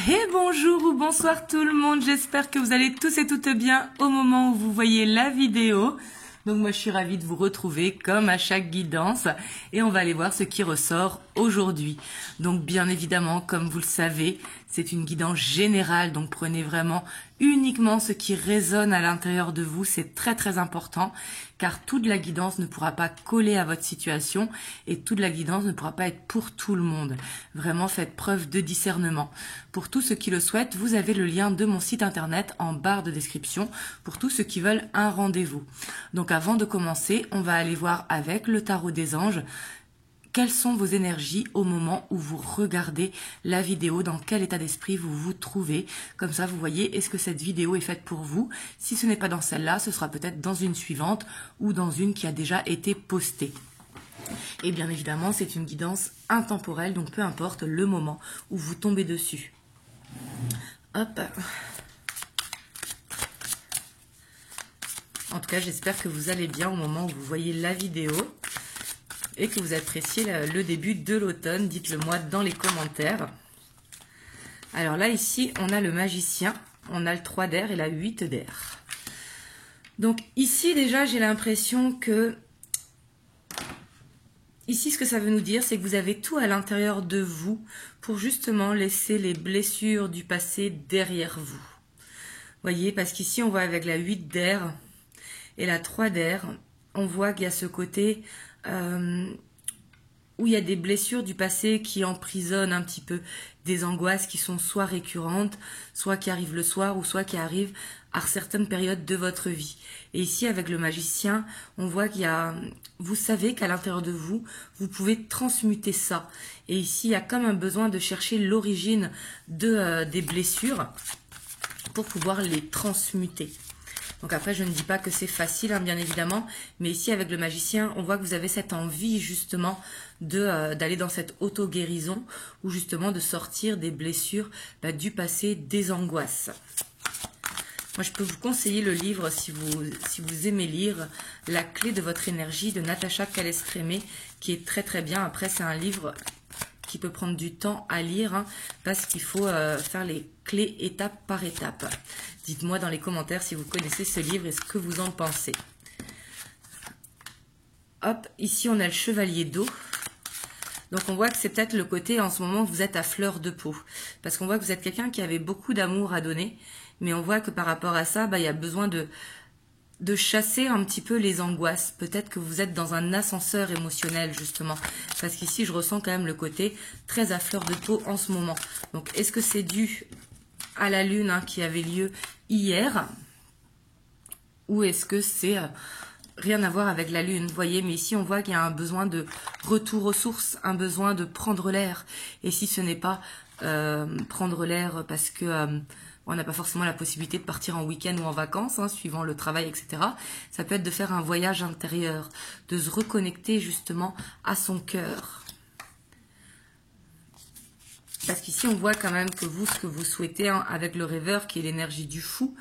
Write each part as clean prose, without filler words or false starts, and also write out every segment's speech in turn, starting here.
Et bonjour ou bonsoir tout le monde, j'espère que vous allez tous et toutes bien au moment où vous voyez la vidéo. Donc moi je suis ravie de vous retrouver comme à chaque guidance et on va aller voir ce qui ressort aujourd'hui. Donc bien évidemment, comme vous le savez, c'est une guidance générale, donc prenez vraiment uniquement ce qui résonne à l'intérieur de vous, c'est très important car toute la guidance ne pourra pas coller à votre situation et toute la guidance ne pourra pas être pour tout le monde. Vraiment faites preuve de discernement. Pour tous ceux qui le souhaitent, vous avez le lien de mon site internet en barre de description pour tous ceux qui veulent un rendez-vous. Donc avant de commencer, on va aller voir avec le tarot des anges quelles sont vos énergies au moment où vous regardez la vidéo, dans quel état d'esprit vous vous trouvez. Comme ça, vous voyez, est-ce que cette vidéo est faite pour vous? Si ce n'est pas dans celle-là, ce sera peut-être dans une suivante ou dans une qui a déjà été postée. Et bien évidemment, c'est une guidance intemporelle, donc peu importe le moment où vous tombez dessus. Hop. En tout cas, j'espère que vous allez bien au moment où vous voyez la vidéo et que vous appréciez le début de l'automne. Dites-le moi dans les commentaires. Alors là, ici, on a le magicien, on a le 3 d'air et la 8 d'air. Donc ici, déjà, j'ai l'impression que... Ici, ce que ça veut nous dire, c'est que vous avez tout à l'intérieur de vous pour justement laisser les blessures du passé derrière vous. Voyez, parce qu'ici, on voit avec la 8 d'air et la 3 d'air, on voit qu'il y a ce côté où il y a des blessures du passé qui emprisonnent un petit peu, des angoisses qui sont soit récurrentes, soit qui arrivent le soir ou soit qui arrivent à certaines périodes de votre vie. Et ici, avec le magicien, on voit qu'il y a... Vous savez qu'à l'intérieur de vous, vous pouvez transmuter ça. Et ici, il y a comme un besoin de chercher l'origine des blessures pour pouvoir les transmuter. Donc après, je ne dis pas que c'est facile, hein, bien évidemment, mais ici, avec le magicien, on voit que vous avez cette envie, justement, d'aller dans cette auto-guérison, ou justement de sortir des blessures du passé, des angoisses. Moi, je peux vous conseiller le livre, si vous aimez lire, La clé de votre énergie, de Natacha Calestrémé, qui est très bien. Après, c'est un livre qui peut prendre du temps à lire, hein, parce qu'il faut faire les clés étape par étape. Dites-moi dans les commentaires si vous connaissez ce livre et ce que vous en pensez. Hop, ici on a le chevalier d'eau. Donc on voit que c'est peut-être le côté en ce moment où vous êtes à fleur de peau. Parce qu'on voit que vous êtes quelqu'un qui avait beaucoup d'amour à donner, mais on voit que par rapport à ça, il y a besoin de chasser un petit peu les angoisses. Peut-être que vous êtes dans un ascenseur émotionnel, justement. Parce qu'ici, je ressens quand même le côté très à fleur de peau en ce moment. Donc, est-ce que c'est dû à la lune, hein, qui avait lieu hier? Ou est-ce que c'est rien à voir avec la lune? Vous voyez, mais ici, on voit qu'il y a un besoin de retour aux sources, un besoin de prendre l'air. Et si ce n'est pas prendre l'air parce que... on n'a pas forcément la possibilité de partir en week-end ou en vacances, hein, suivant le travail, etc. Ça peut être de faire un voyage intérieur, de se reconnecter justement à son cœur. Parce qu'ici, on voit quand même que vous, ce que vous souhaitez, hein, avec le rêveur, qui est l'énergie du fou,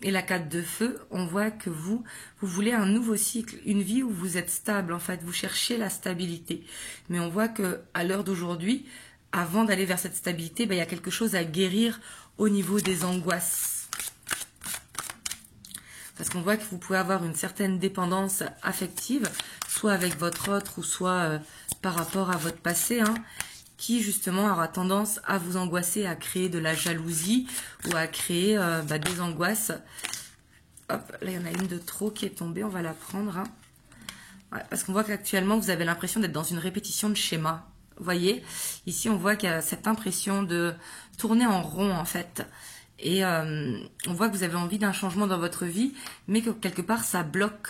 et la 4 de feu, on voit que vous voulez un nouveau cycle, une vie où vous êtes stable, en fait. Vous cherchez la stabilité. Mais on voit que à l'heure d'aujourd'hui, avant d'aller vers cette stabilité, il y a quelque chose à guérir au niveau des angoisses. Parce qu'on voit que vous pouvez avoir une certaine dépendance affective, soit avec votre autre ou soit par rapport à votre passé, hein, qui justement aura tendance à vous angoisser, à créer de la jalousie ou à créer des angoisses. Hop, là il y en a une de trop qui est tombée, on va la prendre. Hein. Ouais, parce qu'on voit qu'actuellement vous avez l'impression d'être dans une répétition de schéma. Vous voyez, ici on voit qu'il y a cette impression de tourner en rond en fait. Et on voit que vous avez envie d'un changement dans votre vie, mais que quelque part ça bloque.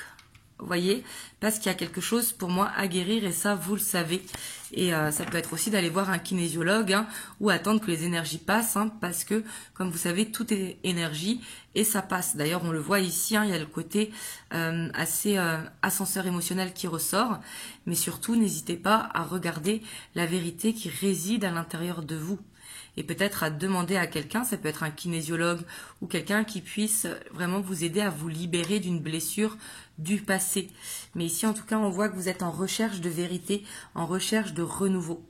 Vous voyez, parce qu'il y a quelque chose pour moi à guérir et ça vous le savez. Et ça peut être aussi d'aller voir un kinésiologue, hein, ou attendre que les énergies passent, hein, parce que comme vous savez tout est énergie et ça passe. D'ailleurs on le voit ici, hein, il y a le côté assez ascenseur émotionnel qui ressort, mais surtout n'hésitez pas à regarder la vérité qui réside à l'intérieur de vous. Et peut-être à demander à quelqu'un, ça peut être un kinésiologue ou quelqu'un qui puisse vraiment vous aider à vous libérer d'une blessure du passé. Mais ici, en tout cas, on voit que vous êtes en recherche de vérité, en recherche de renouveau.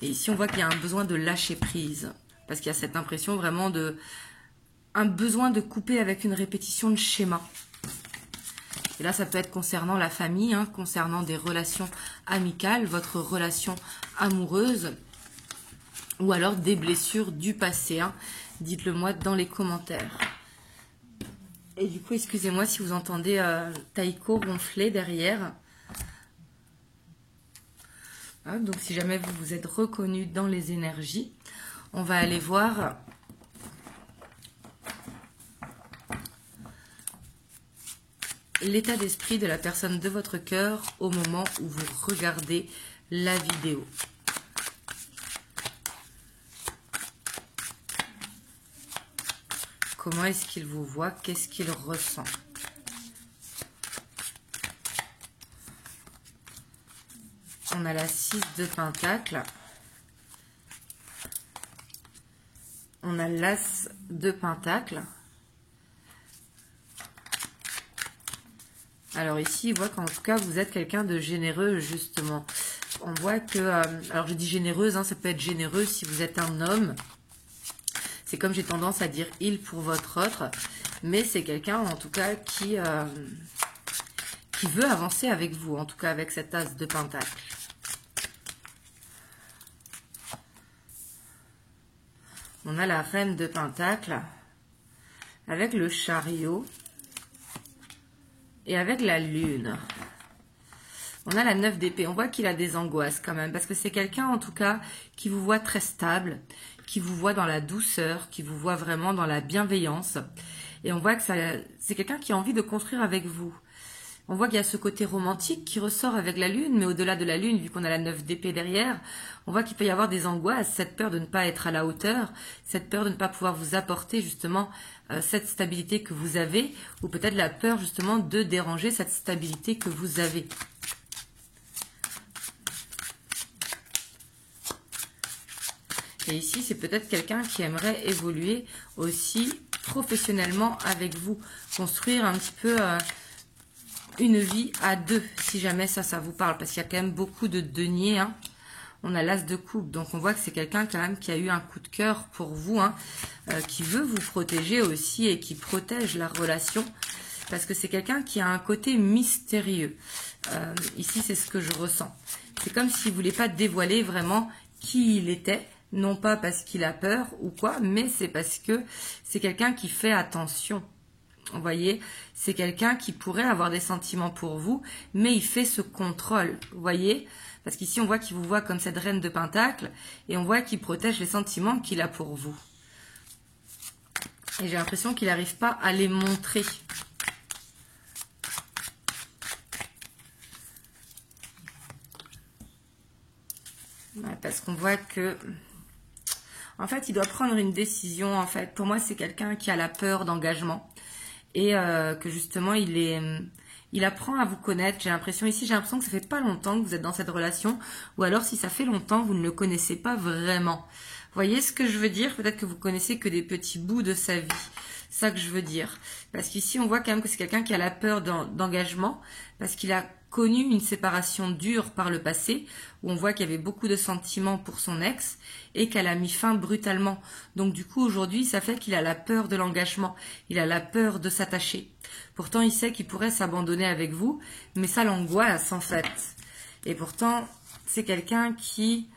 Et ici, on voit qu'il y a un besoin de lâcher prise. Parce qu'il y a cette impression vraiment de... un besoin de couper avec une répétition de schéma. Et là, ça peut être concernant la famille, hein, concernant des relations amicales, votre relation amoureuse, ou alors des blessures du passé. Hein. Dites-le moi dans les commentaires. Et du coup, excusez-moi si vous entendez Taïko ronfler derrière. Hein, donc, si jamais vous vous êtes reconnu dans les énergies, on va aller voir l'état d'esprit de la personne de votre cœur au moment où vous regardez la vidéo. Comment est-ce qu'il vous voit? Qu'est-ce qu'il ressent? On a la 6 de Pentacle. On a l'As de Pentacle. Alors ici, il voit qu'en tout cas, vous êtes quelqu'un de généreux, justement. On voit que... alors je dis généreuse, hein, ça peut être généreux si vous êtes un homme. C'est comme j'ai tendance à dire « il » pour votre autre. Mais c'est quelqu'un, en tout cas, qui veut avancer avec vous. En tout cas, avec cet As de Pentacle. On a la Reine de Pentacle. Avec le Chariot. Et avec la Lune. On a la 9 d'épée. On voit qu'il a des angoisses quand même. Parce que c'est quelqu'un, en tout cas, qui vous voit très stable. Qui vous voit dans la douceur. Qui vous voit vraiment dans la bienveillance. Et on voit que c'est quelqu'un qui a envie de construire avec vous. On voit qu'il y a ce côté romantique qui ressort avec la Lune. Mais au-delà de la Lune, vu qu'on a la 9 d'épée derrière, on voit qu'il peut y avoir des angoisses. Cette peur de ne pas être à la hauteur. Cette peur de ne pas pouvoir vous apporter justement cette stabilité que vous avez. Ou peut-être la peur justement de déranger cette stabilité que vous avez. Et ici, c'est peut-être quelqu'un qui aimerait évoluer aussi professionnellement avec vous. Construire un petit peu une vie à deux, si jamais ça vous parle. Parce qu'il y a quand même beaucoup de deniers. Hein. On a l'As de coupe. Donc, on voit que c'est quelqu'un quand même qui a eu un coup de cœur pour vous. Hein, qui veut vous protéger aussi et qui protège la relation. Parce que c'est quelqu'un qui a un côté mystérieux. Ici, c'est ce que je ressens. C'est comme s'il ne voulait pas dévoiler vraiment qui il était. Non pas parce qu'il a peur ou quoi, mais c'est parce que c'est quelqu'un qui fait attention. Vous voyez, c'est quelqu'un qui pourrait avoir des sentiments pour vous, mais il fait ce contrôle. Vous voyez, parce qu'ici on voit qu'il vous voit comme cette Reine de Pentacle et on voit qu'il protège les sentiments qu'il a pour vous. Et j'ai l'impression qu'il n'arrive pas à les montrer. Ouais, parce qu'on voit que... En fait, il doit prendre une décision. En fait, pour moi, c'est quelqu'un qui a la peur d'engagement et que justement, il apprend à vous connaître. J'ai l'impression ici, j'ai l'impression que ça fait pas longtemps que vous êtes dans cette relation, ou alors si ça fait longtemps, vous ne le connaissez pas vraiment. Vous voyez ce que je veux dire? Peut-être que vous connaissez que des petits bouts de sa vie. C'est ça que je veux dire. Parce qu'ici, on voit quand même que c'est quelqu'un qui a la peur d'engagement, parce qu'il a connu une séparation dure par le passé, où on voit qu'il y avait beaucoup de sentiments pour son ex, et qu'elle a mis fin brutalement. Donc du coup, aujourd'hui, ça fait qu'il a la peur de l'engagement, il a la peur de s'attacher. Pourtant, il sait qu'il pourrait s'abandonner avec vous, mais ça l'angoisse en fait. Et pourtant, c'est quelqu'un qui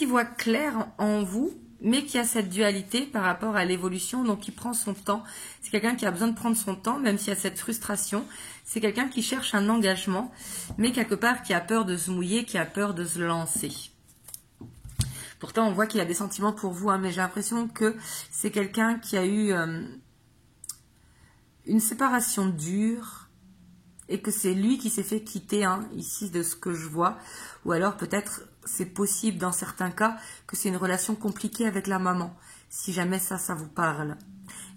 voit clair en vous, mais qui a cette dualité par rapport à l'évolution, donc qui prend son temps. C'est quelqu'un qui a besoin de prendre son temps, même s'il y a cette frustration. C'est quelqu'un qui cherche un engagement, mais quelque part qui a peur de se mouiller, qui a peur de se lancer. Pourtant, on voit qu'il a des sentiments pour vous, hein, mais j'ai l'impression que c'est quelqu'un qui a eu une séparation dure et que c'est lui qui s'est fait quitter, hein, ici, de ce que je vois. Ou alors, peut-être, c'est possible dans certains cas que c'est une relation compliquée avec la maman, si jamais ça vous parle.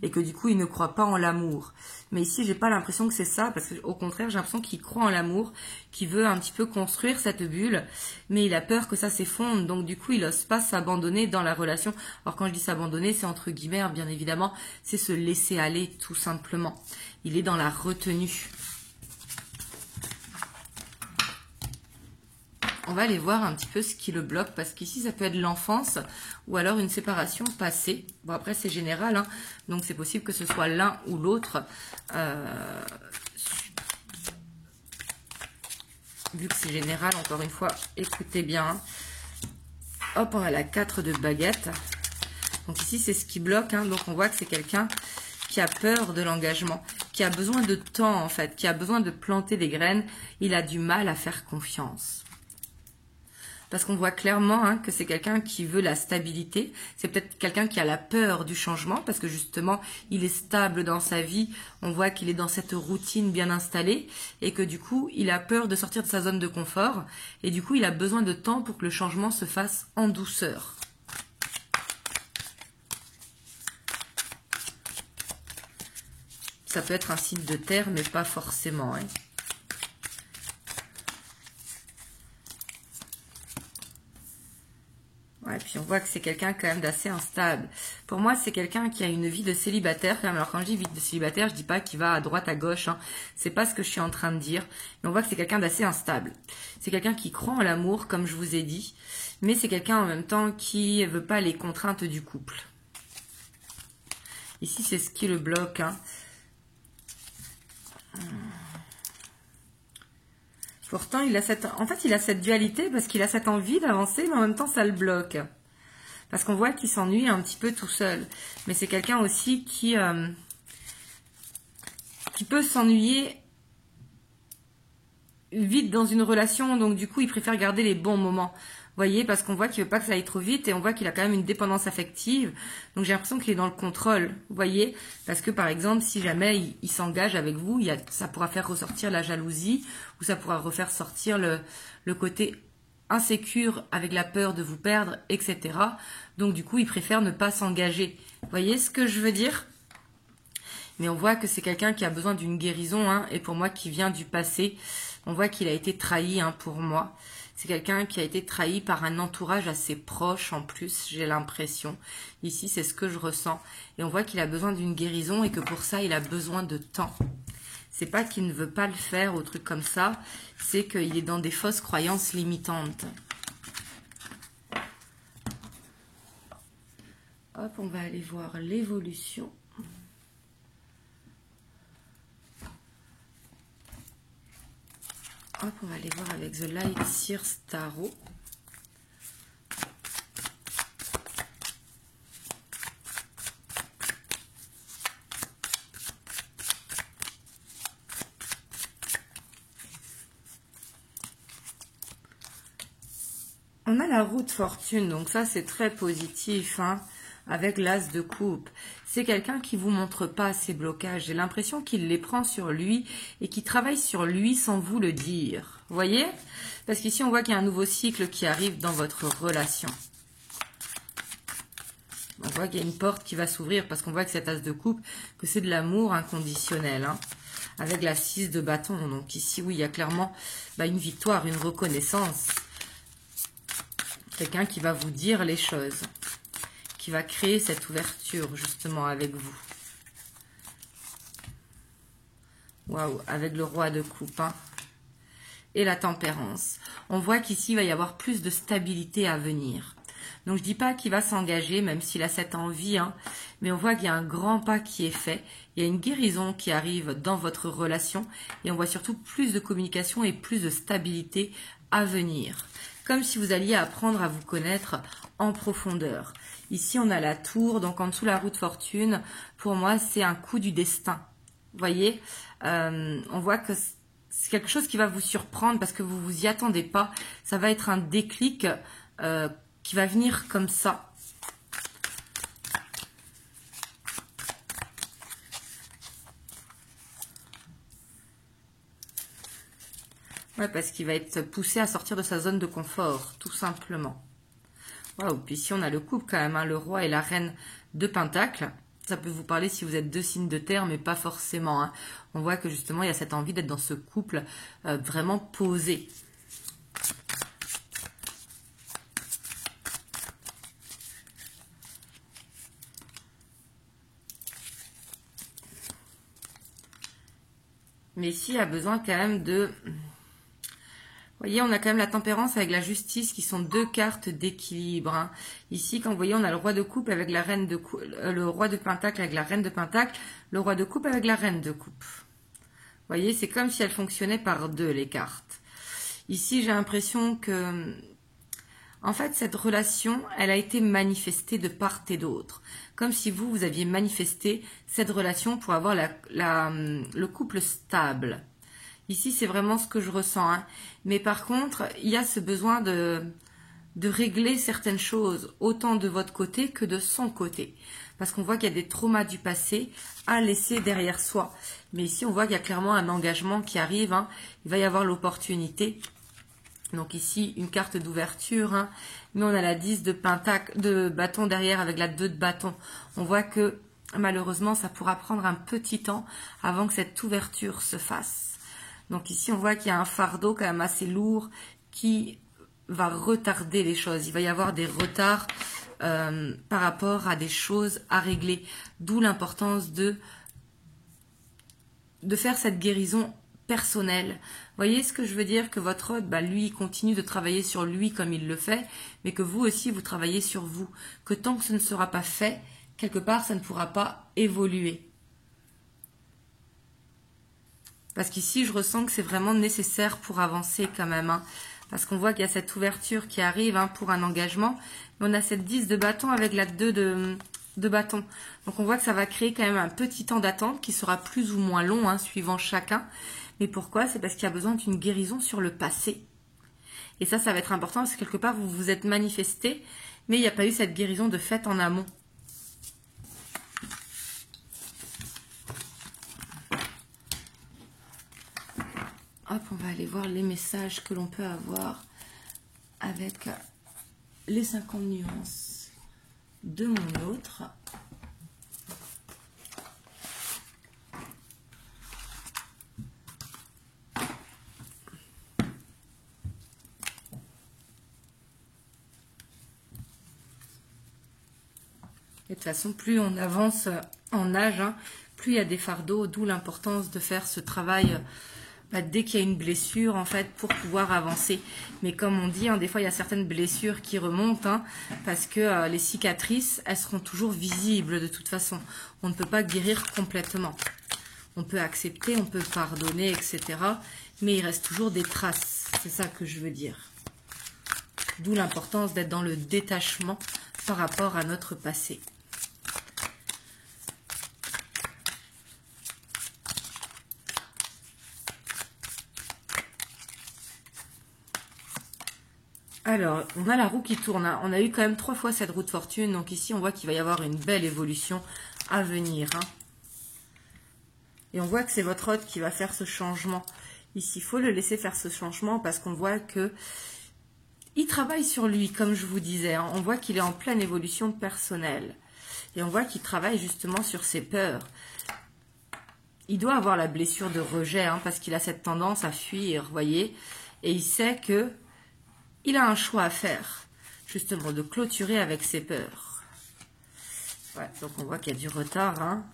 Et que du coup, il ne croit pas en l'amour. Mais ici, j'ai pas l'impression que c'est ça, parce qu'au contraire, j'ai l'impression qu'il croit en l'amour, qu'il veut un petit peu construire cette bulle, mais il a peur que ça s'effondre, donc du coup, il n'ose pas s'abandonner dans la relation. Alors quand je dis s'abandonner, c'est entre guillemets, bien évidemment, c'est se laisser aller, tout simplement. Il est dans la retenue. On va aller voir un petit peu ce qui le bloque, parce qu'ici, ça peut être l'enfance ou alors une séparation passée. Bon, après, c'est général, hein, donc c'est possible que ce soit l'un ou l'autre. Vu que c'est général, encore une fois, écoutez bien. Hein. Hop, on a la 4 de baguette. Donc ici, c'est ce qui bloque. Hein, donc on voit que c'est quelqu'un qui a peur de l'engagement, qui a besoin de temps, en fait, qui a besoin de planter des graines. Il a du mal à faire confiance. Parce qu'on voit clairement hein, que c'est quelqu'un qui veut la stabilité. C'est peut-être quelqu'un qui a la peur du changement parce que justement, il est stable dans sa vie. On voit qu'il est dans cette routine bien installée et que du coup, il a peur de sortir de sa zone de confort. Et du coup, il a besoin de temps pour que le changement se fasse en douceur. Ça peut être un signe de terre, mais pas forcément. Hein. Ouais, puis on voit que c'est quelqu'un quand même d'assez instable. Pour moi, c'est quelqu'un qui a une vie de célibataire. Quand même. Alors quand je dis vie de célibataire, je dis pas qu'il va à droite, à gauche. Hein. C'est pas ce que je suis en train de dire. Mais on voit que c'est quelqu'un d'assez instable. C'est quelqu'un qui croit en l'amour, comme je vous ai dit. Mais c'est quelqu'un en même temps qui veut pas les contraintes du couple. Ici, c'est ce qui le bloque. Hein. Pourtant, il a cette dualité parce qu'il a cette envie d'avancer, mais en même temps, ça le bloque. Parce qu'on voit qu'il s'ennuie un petit peu tout seul. Mais c'est quelqu'un aussi qui peut s'ennuyer vite dans une relation. Donc, du coup, il préfère garder les bons moments. Vous voyez, parce qu'on voit qu'il veut pas que ça aille trop vite et on voit qu'il a quand même une dépendance affective. Donc, j'ai l'impression qu'il est dans le contrôle. Vous voyez, parce que par exemple, si jamais il s'engage avec vous, ça pourra faire ressortir la jalousie ou ça pourra refaire sortir le côté insécure avec la peur de vous perdre, etc. Donc, du coup, il préfère ne pas s'engager. Vous voyez ce que je veux dire ? Mais on voit que c'est quelqu'un qui a besoin d'une guérison, hein, et pour moi, qui vient du passé. On voit qu'il a été trahi, hein, pour moi. C'est quelqu'un qui a été trahi par un entourage assez proche en plus, j'ai l'impression. Ici, c'est ce que je ressens. Et on voit qu'il a besoin d'une guérison et que pour ça, il a besoin de temps. C'est pas qu'il ne veut pas le faire ou truc comme ça, c'est qu'il est dans des fausses croyances limitantes. Hop, on va aller voir l'évolution. Hop, on va aller voir avec The Light Seers Tarot. On a la roue de fortune, donc ça c'est très positif, hein, avec l'as de coupe. C'est quelqu'un qui vous montre pas ses blocages. J'ai l'impression qu'il les prend sur lui et qu'il travaille sur lui sans vous le dire. Vous voyez? Parce qu'ici on voit qu'il y a un nouveau cycle qui arrive dans votre relation. On voit qu'il y a une porte qui va s'ouvrir parce qu'on voit que cette as de coupe, que c'est de l'amour inconditionnel, hein, avec la 6 de bâton. Donc ici, oui, il y a clairement une victoire, une reconnaissance. Quelqu'un qui va vous dire les choses, qui va créer cette ouverture justement avec vous. Waouh, avec le roi de coupe, hein, et la tempérance. On voit qu'ici, il va y avoir plus de stabilité à venir. Donc, je dis pas qu'il va s'engager, même s'il a cette envie, hein, mais on voit qu'il y a un grand pas qui est fait. Il y a une guérison qui arrive dans votre relation et on voit surtout plus de communication et plus de stabilité à venir. Comme si vous alliez apprendre à vous connaître en profondeur. Ici, on a la tour, donc en dessous la roue de fortune. Pour moi, c'est un coup du destin. Vous voyez, on voit que c'est quelque chose qui va vous surprendre parce que vous vous y attendez pas. Ça va être un déclic qui va venir comme ça. Ouais, parce qu'il va être poussé à sortir de sa zone de confort, tout simplement. Waouh, puis ici on a le couple quand même, hein, le roi et la reine de Pentacle. Ça peut vous parler si vous êtes deux signes de terre, mais pas forcément. Hein. On voit que justement il y a cette envie d'être dans ce couple vraiment posé. Mais ici, il y a besoin quand même de Vous voyez, on a quand même la tempérance avec la justice qui sont deux cartes d'équilibre. Hein. Ici, quand vous voyez, on a le roi de coupe avec la reine de coupe, le roi de pentacle avec la reine de pentacle, le roi de coupe avec la reine de coupe. Vous voyez, c'est comme si elles fonctionnaient par deux, les cartes. Ici, j'ai l'impression que, en fait, cette relation, elle a été manifestée de part et d'autre. Comme si vous aviez manifesté cette relation pour avoir le couple stable. Ici, c'est vraiment ce que je ressens. Hein. Mais par contre, il y a ce besoin de régler certaines choses, autant de votre côté que de son côté. Parce qu'on voit qu'il y a des traumas du passé à laisser derrière soi. Mais ici, on voit qu'il y a clairement un engagement qui arrive. Hein. Il va y avoir l'opportunité. Donc ici, une carte d'ouverture. Hein. Mais on a la 10 de bâton derrière avec la 2 de bâton. On voit que malheureusement, ça pourra prendre un petit temps avant que cette ouverture se fasse. Donc ici, on voit qu'il y a un fardeau quand même assez lourd qui va retarder les choses. Il va y avoir des retards par rapport à des choses à régler. D'où l'importance de faire cette guérison personnelle. Vous voyez ce que je veux dire? Que votre hôte, lui, il continue de travailler sur lui comme il le fait, mais que vous aussi, vous travaillez sur vous. Que tant que ce ne sera pas fait, quelque part, ça ne pourra pas évoluer. Parce qu'ici, je ressens que c'est vraiment nécessaire pour avancer quand même. Hein. Parce qu'on voit qu'il y a cette ouverture qui arrive pour un engagement. Mais on a cette 10 de bâton avec la 2 de bâton. Donc on voit que ça va créer quand même un petit temps d'attente qui sera plus ou moins long, suivant chacun. Mais pourquoi? C'est parce qu'il y a besoin d'une guérison sur le passé. Et ça va être important parce que quelque part, vous vous êtes manifesté, mais il n'y a pas eu cette guérison de fait en amont. Hop, on va aller voir les messages que l'on peut avoir avec les 50 nuances de mon autre. Et de toute façon, plus on avance en âge, plus il y a des fardeaux, d'où l'importance de faire ce travail dès qu'il y a une blessure, en fait, pour pouvoir avancer. Mais comme on dit, des fois, il y a certaines blessures qui remontent, parce que les cicatrices, elles seront toujours visibles de toute façon. On ne peut pas guérir complètement. On peut accepter, on peut pardonner, etc. Mais il reste toujours des traces. C'est ça que je veux dire. D'où l'importance d'être dans le détachement par rapport à notre passé. Alors, on a la roue qui tourne. On a eu quand même 3 fois cette roue de fortune. Donc ici, on voit qu'il va y avoir une belle évolution à venir. Et on voit que c'est votre hôte qui va faire ce changement. Ici, il faut le laisser faire ce changement parce qu'on voit que il travaille sur lui, comme je vous disais. On voit qu'il est en pleine évolution personnelle. Et on voit qu'il travaille justement sur ses peurs. Il doit avoir la blessure de rejet parce qu'il a cette tendance à fuir, vous voyez. Et il sait que il a un choix à faire, justement, de clôturer avec ses peurs. Ouais, donc on voit qu'il y a du retard.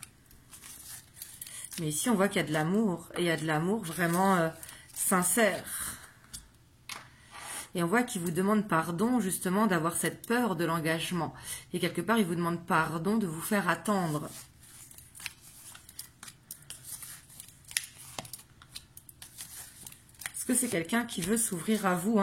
Mais ici, on voit qu'il y a de l'amour. Et il y a de l'amour vraiment sincère. Et on voit qu'il vous demande pardon, justement, d'avoir cette peur de l'engagement. Et quelque part, il vous demande pardon de vous faire attendre. Parce que c'est quelqu'un qui veut s'ouvrir à vous,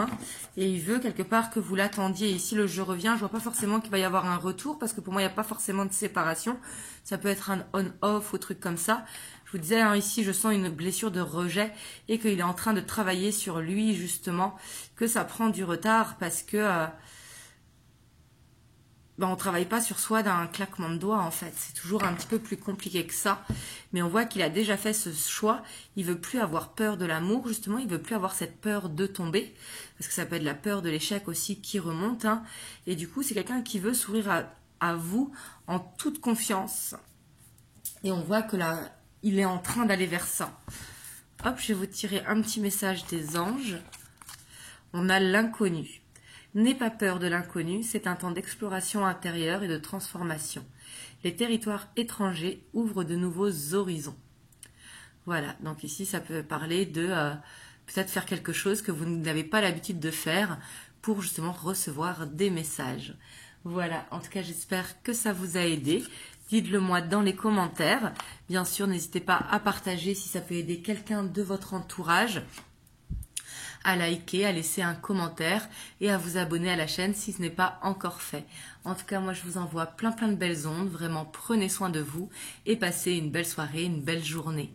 et il veut quelque part que vous l'attendiez. Ici, le je reviens, je vois pas forcément qu'il va y avoir un retour, parce que pour moi, il n'y a pas forcément de séparation. Ça peut être un on-off ou truc comme ça. Je vous disais, ici, je sens une blessure de rejet, et qu'il est en train de travailler sur lui, justement, que ça prend du retard, parce que on ne travaille pas sur soi d'un claquement de doigts, en fait. C'est toujours un petit peu plus compliqué que ça. Mais on voit qu'il a déjà fait ce choix. Il veut plus avoir peur de l'amour, justement. Il veut plus avoir cette peur de tomber. Parce que ça peut être la peur de l'échec aussi qui remonte. Et du coup, c'est quelqu'un qui veut s'ouvrir à vous en toute confiance. Et on voit que là, il est en train d'aller vers ça. Hop, je vais vous tirer un petit message des anges. On a l'inconnu. N'aie pas peur de l'inconnu, c'est un temps d'exploration intérieure et de transformation. Les territoires étrangers ouvrent de nouveaux horizons. Voilà, donc ici ça peut parler de peut-être faire quelque chose que vous n'avez pas l'habitude de faire pour justement recevoir des messages. Voilà, en tout cas, j'espère que ça vous a aidé. Dites-le moi dans les commentaires. Bien sûr, n'hésitez pas à partager si ça peut aider quelqu'un de votre entourage, à liker, à laisser un commentaire et à vous abonner à la chaîne si ce n'est pas encore fait. En tout cas, moi, je vous envoie plein de belles ondes. Vraiment, prenez soin de vous et passez une belle soirée, une belle journée.